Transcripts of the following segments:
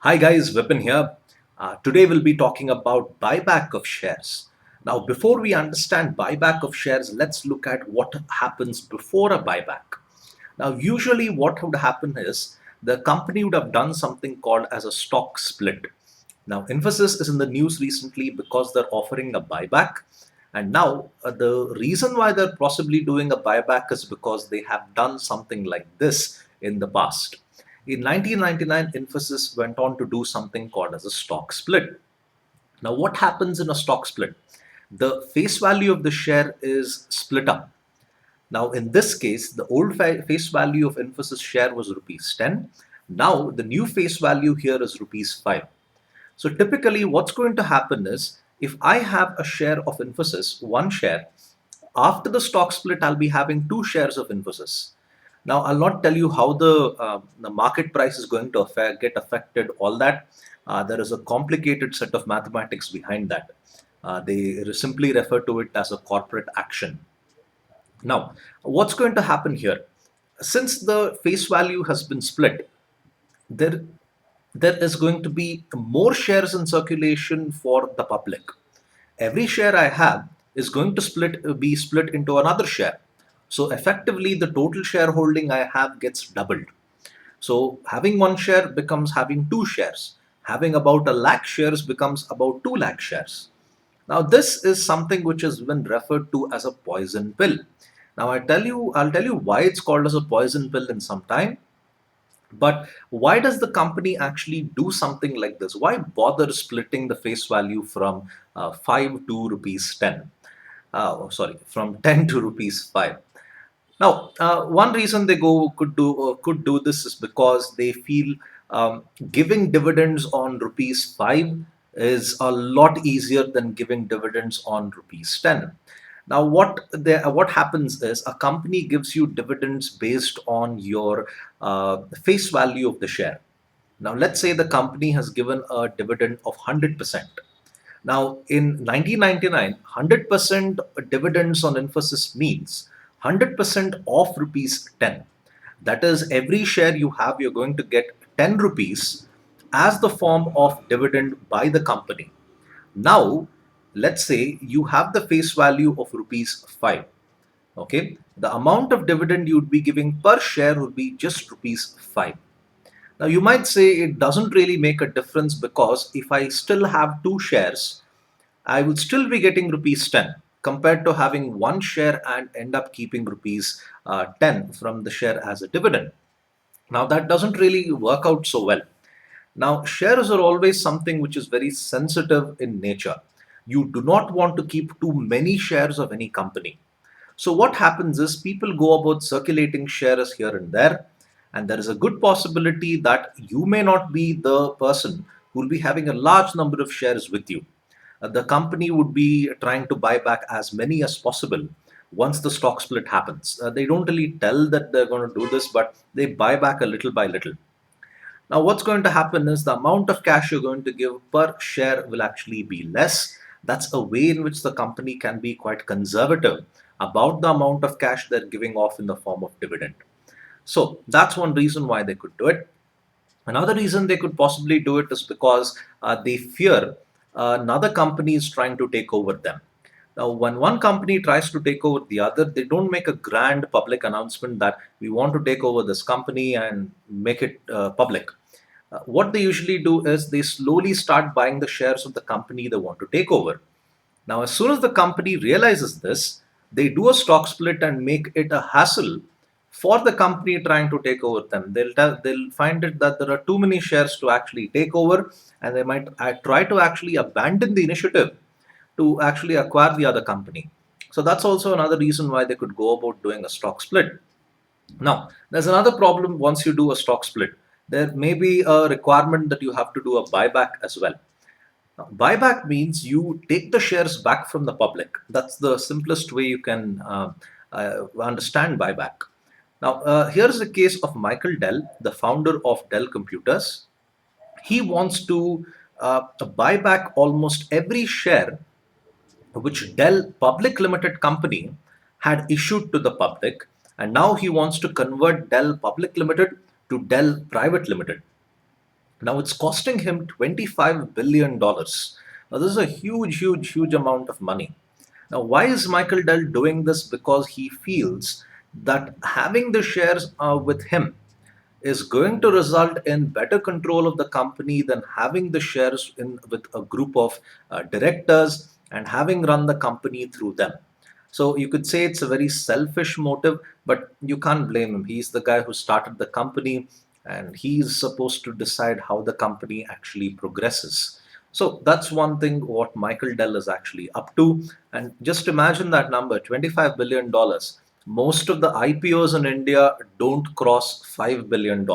Hi guys, Vipin here. Today we'll be talking about buyback of shares. Now, before we understand buyback of shares, let's look at what happens before a buyback. Now, usually what would happen is the company would have done something called as a stock split. Now, Infosys is in the news recently because they're offering a buyback. And now, the reason why they're possibly doing a buyback is because they have done something like this in the past. In 1999, Infosys went on to do something called as a stock split. Now, what happens in a stock split? The face value of the share is split up. Now, in this case, the old face value of Infosys share was rupees 10. Now, the new face value here is rupees 5. So typically what's going to happen is if I have a share of Infosys, one share, after the stock split, I'll be having two shares of Infosys. Now, I'll not tell you how the market price is going to get affected, all that. There is a complicated set of mathematics behind that. They simply refer to it as a corporate action. Now, what's going to happen here? Since the face value has been split, there there is going to be more shares in circulation for the public. Every share I have is going to be split into another share. So effectively, the total shareholding I have gets doubled. So having one share becomes having two shares. Having about a lakh shares becomes about 2 lakh shares. Now this is something which has been referred to as a poison pill. Now I'll tell you why it's called as a poison pill in some time. But why does the company actually do something like this? Why bother splitting the face value from 5 to rupees 10? Sorry, from 10 to rupees 5. Now, one reason they could do this is because they feel giving dividends on rupees 5 is a lot easier than giving dividends on rupees 10. Now, what happens is a company gives you dividends based on your face value of the share. Now, let's say the company has given a dividend of 100%. Now, in 1999, 100% dividends on Infosys means 100% of rupees 10. That is, every share you have, you're going to get 10 rupees as the form of dividend by the company. Now, let's say you have the face value of rupees 5. Okay, the amount of dividend you would be giving per share would be just rupees 5. Now, you might say it doesn't really make a difference because if I still have two shares, I would still be getting rupees 10 compared to having one share and end up keeping rupees 10 from the share as a dividend. Now, that doesn't really work out so well. Now, shares are always something which is very sensitive in nature. You do not want to keep too many shares of any company. So, what happens is people go about circulating shares here and there, and there is a good possibility that you may not be the person who will be having a large number of shares with you. The company would be trying to buy back as many as possible once the stock split happens. They don't really tell that they're going to do this, but they buy back a little by little. Now, what's going to happen is the amount of cash you're going to give per share will actually be less. That's a way in which the company can be quite conservative about the amount of cash they're giving off in the form of dividend. So that's one reason why they could do it. Another reason they could possibly do it is because they fear another company is trying to take over them. Now, when one company tries to take over the other, they don't make a grand public announcement that we want to take over this company and make it public. What they usually do is they slowly start buying the shares of the company they want to take over. Now, as soon as the company realizes this, they do a stock split and make it a hassle for the company trying to take over them. They'll find it that there are too many shares to actually take over, and they might try to actually abandon the initiative to actually acquire the other company. So that's also another reason why they could go about doing a stock split. Now, there's another problem once you do a stock split. There may be a requirement that you have to do a buyback as well. Now, buyback means you take the shares back from the public. That's the simplest way you can understand buyback. Now, here's the case of Michael Dell, the founder of Dell Computers. He wants to buy back almost every share which Dell Public Limited Company had issued to the public, and now he wants to convert Dell Public Limited to Dell Private Limited. Now it's costing him $25 billion. Now, this is a huge, huge, huge amount of money. Now, why is Michael Dell doing this? Because he feels that having the shares with him is going to result in better control of the company than having the shares in with a group of directors and having run the company through them. So you could say it's a very selfish motive, but you can't blame him. He's the guy who started the company, and he's supposed to decide how the company actually progresses. So that's one thing what Michael Dell is actually up to. And just imagine that number, $25 billion. Most of the IPOs in India don't cross $5 billion.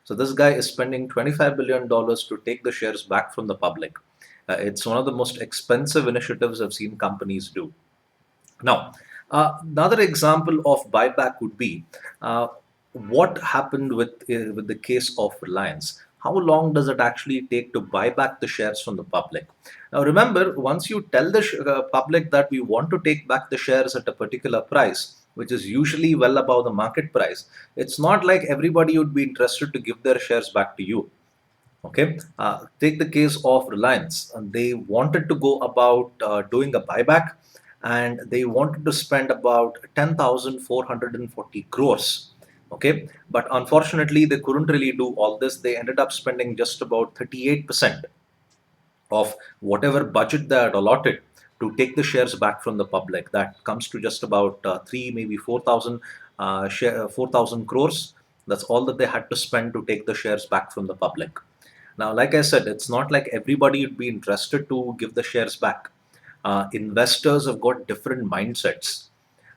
So this guy is spending $25 billion to take the shares back from the public. It's one of the most expensive initiatives I've seen companies do. Now, another example of buyback would be what happened with the case of Reliance. How long does it actually take to buy back the shares from the public? Now, remember, once you tell the public that we want to take back the shares at a particular price, which is usually well above the market price, it's not like everybody would be interested to give their shares back to you. Okay, take the case of Reliance. They wanted to go about doing a buyback, and they wanted to spend about 10,440 crores. Okay, but unfortunately, they couldn't really do all this. They ended up spending just about 38% of whatever budget they had allotted to take the shares back from the public. That comes to just about three, maybe 4,000 4,000 crores. That's all that they had to spend to take the shares back from the public. Now, like I said, it's not like everybody would be interested to give the shares back. Investors have got different mindsets.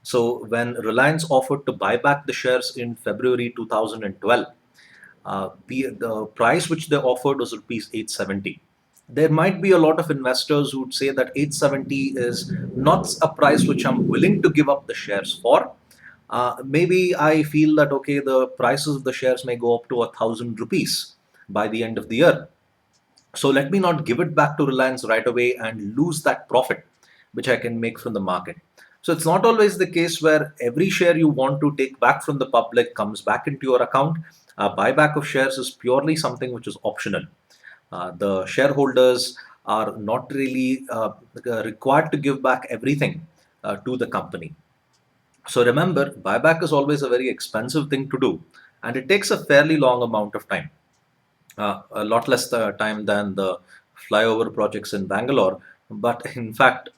So, when Reliance offered to buy back the shares in February 2012, the price which they offered was rupees 870. There might be a lot of investors who would say that 870 is not a price which I'm willing to give up the shares for. Maybe I feel that okay, the prices of the shares may go up to 1,000 rupees by the end of the year. So let me not give it back to Reliance right away and lose that profit which I can make from the market. So it's not always the case where every share you want to take back from the public comes back into your account. Buyback of shares is purely something which is optional. The shareholders are not really required to give back everything to the company. So remember, buyback is always a very expensive thing to do, and it takes a fairly long amount of time, a lot less time than the flyover projects in Bangalore. But in fact,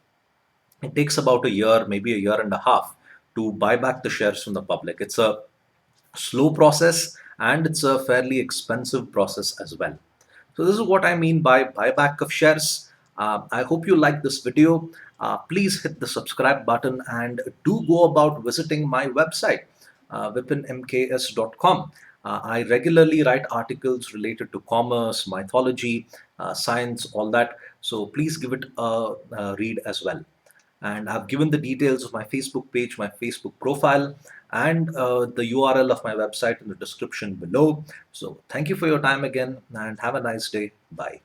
it takes about a year, maybe a year and a half, to buy back the shares from the public. It's a slow process, and it's a fairly expensive process as well. So this is what I mean by buyback of shares. I hope you like this video. Please hit the subscribe button and do go about visiting my website, vipinmks.com. I regularly write articles related to commerce, mythology, science, all that. So please give it a read as well. And I've given the details of my Facebook page, my Facebook profile, and the URL of my website in the description below. So thank you for your time again, and have a nice day. Bye.